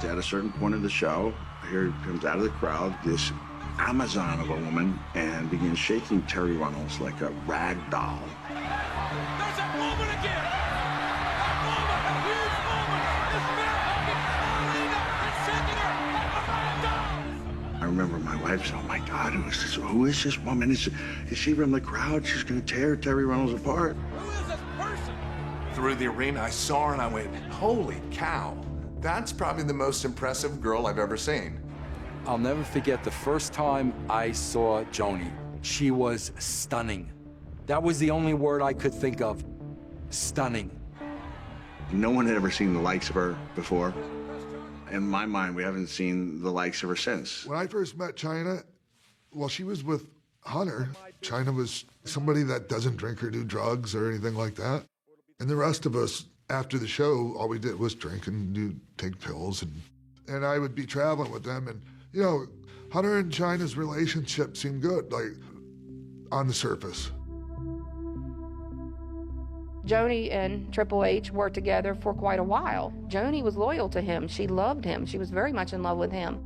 at a certain point of the show, here comes out of the crowd this Amazon of a woman and begins shaking Terry Runnels like a rag doll. There's that moment again! That moment, a huge moment! This man hugging Chyna and shaking her like a rag doll! I remember my wife said, "Oh my God, who is this woman? Is she from the crowd? She's going to tear Terry Runnels apart." Who is this person? Through the arena, I saw her and I went, holy cow. That's probably the most impressive girl I've ever seen. I'll never forget the first time I saw Joni. She was stunning. That was the only word I could think of. Stunning. No one had ever seen the likes of her before. In my mind, we haven't seen the likes of her since. When I first met Chyna, well, she was with Hunter. Chyna was somebody that doesn't drink or do drugs or anything like that. And the rest of us, after the show, all we did was drink and take pills. And I would be traveling with them. And, you know, Hunter and Chyna's relationship seemed good, like, on the surface. Joni and Triple H were together for quite a while. Joni was loyal to him. She loved him. She was very much in love with him.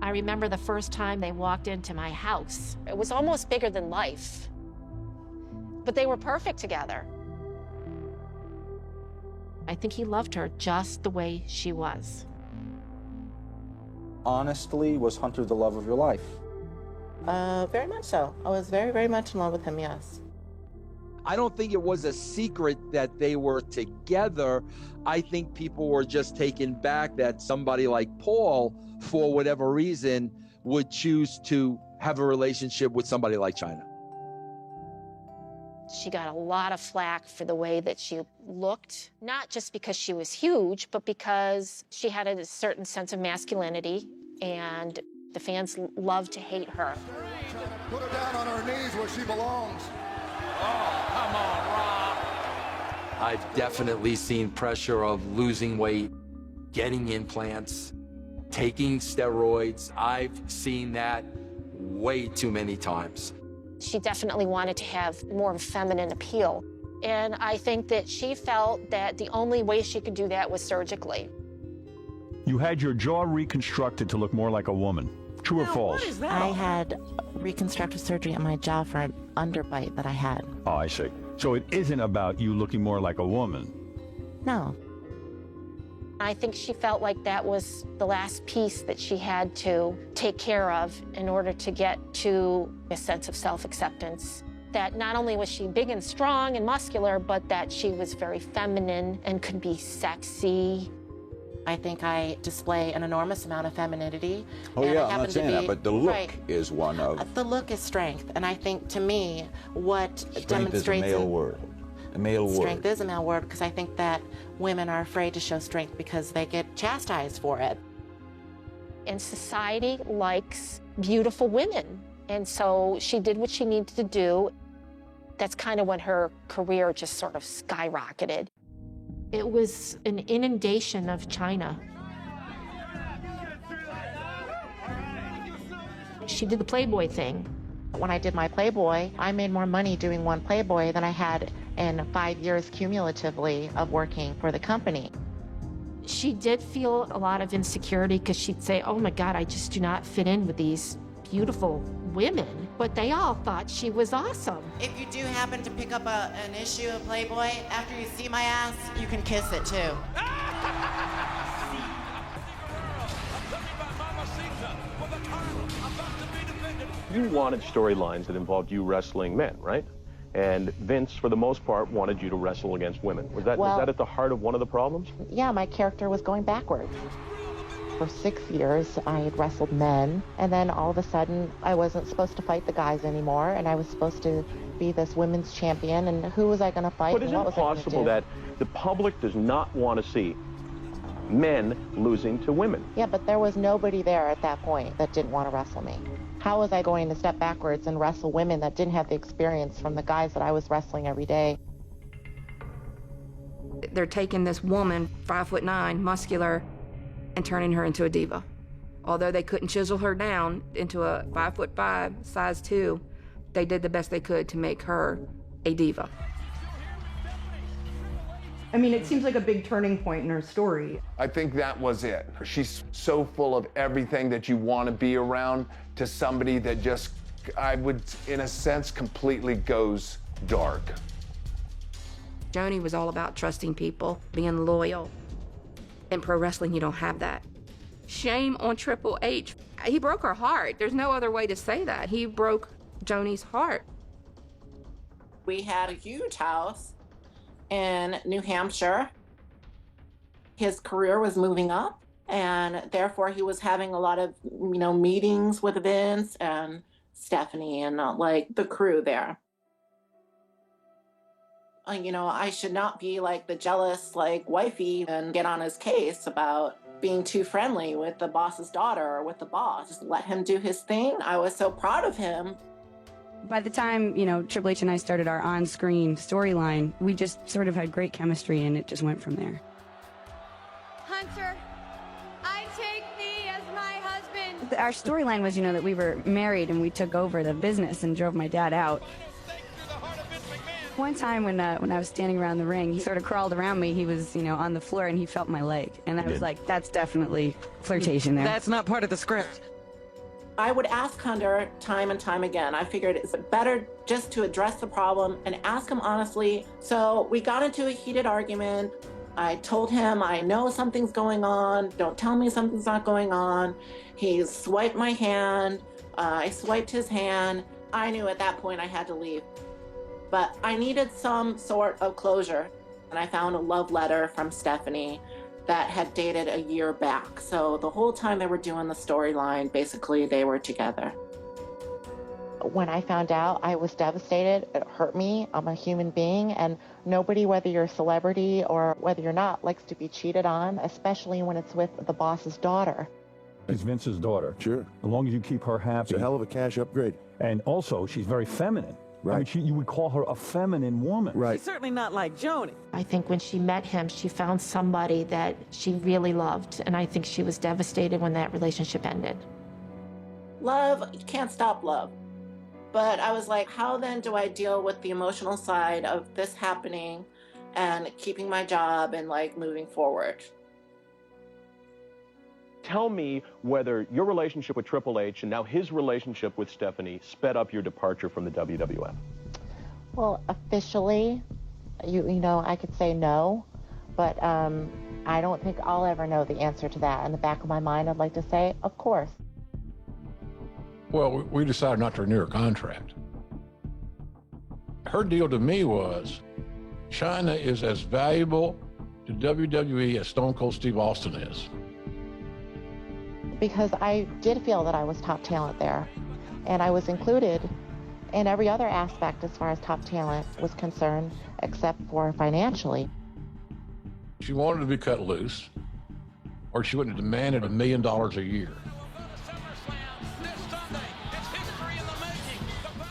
I remember the first time they walked into my house. It was almost bigger than life. But they were perfect together. I think he loved her just the way she was. Honestly, was Hunter the love of your life? Very much so. I was very, very much in love with him, yes. I don't think it was a secret that they were together. I think people were just taken back that somebody like Paul, for whatever reason, would choose to have a relationship with somebody like Chyna. She got a lot of flack for the way that she looked, not just because she was huge, but because she had a certain sense of masculinity, and the fans loved to hate her. Put her down on her knees where she belongs. Oh, come on, Rob. I've definitely seen pressure of losing weight, getting implants, taking steroids. I've seen that way too many times. She definitely wanted to have more of a feminine appeal. And I think that she felt that the only way she could do that was surgically. You had your jaw reconstructed to look more like a woman. True or false? I had reconstructive surgery on my jaw for an underbite that I had. Oh, I see. So it isn't about you looking more like a woman. No. I think she felt like that was the last piece that she had to take care of in order to get to a sense of self-acceptance. That not only was she big and strong and muscular, but that she was very feminine and could be sexy. I think I display an enormous amount of femininity. Oh yeah, I'm not saying that, but the look right. is one of... The look is strength, and I think, to me, what Strength demonstrates... is a male word. A male word. Strength is a male word, because I think that women are afraid to show strength because they get chastised for it. And society likes beautiful women, and so she did what she needed to do. That's kind of when her career just sort of skyrocketed. It was an inundation of Chyna. She did the Playboy thing. When I did my Playboy, I made more money doing one Playboy than I had in 5 years cumulatively of working for the company. She did feel a lot of insecurity because she'd say, oh my God, I just do not fit in with these beautiful women. But they all thought she was awesome. If you do happen to pick up an issue of Playboy, after you see my ass, you can kiss it too. You wanted storylines that involved you wrestling men, right? And Vince, for the most part, wanted you to wrestle against women. Was that at the heart of one of the problems? Yeah, my character was going backwards. For 6 years, I had wrestled men, and then all of a sudden, I wasn't supposed to fight the guys anymore, and I was supposed to be this women's champion, and who was I going to fight? But is it possible that the public does not want to see men losing to women? Yeah, but there was nobody there at that point that didn't want to wrestle me. How was I going to step backwards and wrestle women that didn't have the experience from the guys that I was wrestling every day? They're taking this woman, 5'9", muscular, and turning her into a diva. Although they couldn't chisel her down into a 5'5", size 2, they did the best they could to make her a diva. I mean, it seems like a big turning point in her story. I think that was it. She's so full of everything that you want to be around to somebody that just, I would, in a sense, completely goes dark. Joni was all about trusting people, being loyal. In pro wrestling, you don't have that. Shame on Triple H. He broke her heart. There's no other way to say that. He broke Joni's heart. We had a huge house in New Hampshire. His career was moving up, and therefore he was having a lot of, meetings with Vince and Stephanie and like the crew there. I should not be like the jealous, wifey and get on his case about being too friendly with the boss's daughter or with the boss. Just let him do his thing. I was so proud of him. By the time, Triple H and I started our on-screen storyline, we just sort of had great chemistry, and it just went from there. Hunter, I take thee as my husband. Our storyline was, that we were married and we took over the business and drove my dad out. One time when I was standing around the ring, he sort of crawled around me. He was, on the floor, and he felt my leg. And I was like, that's definitely flirtation there. That's not part of the script. I would ask Hunter time and time again. I figured it's better just to address the problem and ask him honestly. So we got into a heated argument. I told him, I know something's going on. Don't tell me something's not going on. He swiped my hand. I swiped his hand. I knew at that point I had to leave. But I needed some sort of closure. And I found a love letter from Stephanie that had dated a year back. So the whole time they were doing the storyline, basically they were together. When I found out, I was devastated. It hurt me. I'm a human being, and nobody, whether you're a celebrity or whether you're not, likes to be cheated on, especially when it's with the boss's daughter. She's Vince's daughter. Sure. As long as you keep her happy. It's a hell of a cash upgrade. And also, she's very feminine. Right. I mean, you would call her a feminine woman. Right. She's certainly not like Joni. I think when she met him, she found somebody that she really loved, and I think she was devastated when that relationship ended. Love, you can't stop love. But I was like, how then do I deal with the emotional side of this happening and keeping my job and moving forward? Tell me whether your relationship with Triple H and now his relationship with Stephanie sped up your departure from the WWF. Well, officially, I could say no, but I don't think I'll ever know the answer to that. In the back of my mind, I'd like to say, of course. Well, we decided not to renew her contract. Her deal to me was, Chyna is as valuable to WWE as Stone Cold Steve Austin is. Because I did feel that I was top talent there, and I was included in every other aspect as far as top talent was concerned, except for financially. She wanted to be cut loose, or she wouldn't have demanded $1 million a year.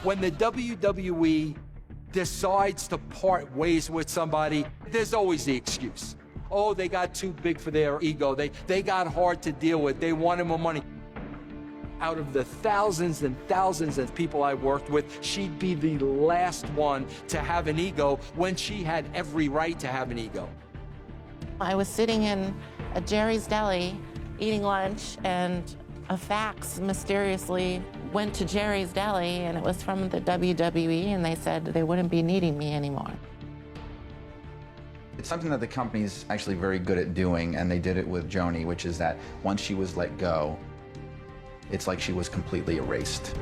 When the WWE decides to part ways with somebody, there's always the excuse. Oh, they got too big for their ego. They got hard to deal with. They wanted more money. Out of the thousands and thousands of people I worked with, she'd be the last one to have an ego when she had every right to have an ego. I was sitting in a Jerry's Deli eating lunch, and a fax mysteriously went to Jerry's Deli, and it was from the WWE, and they said they wouldn't be needing me anymore. It's something that the company's actually very good at doing, and they did it with Joni, which is that once she was let go, it's like she was completely erased.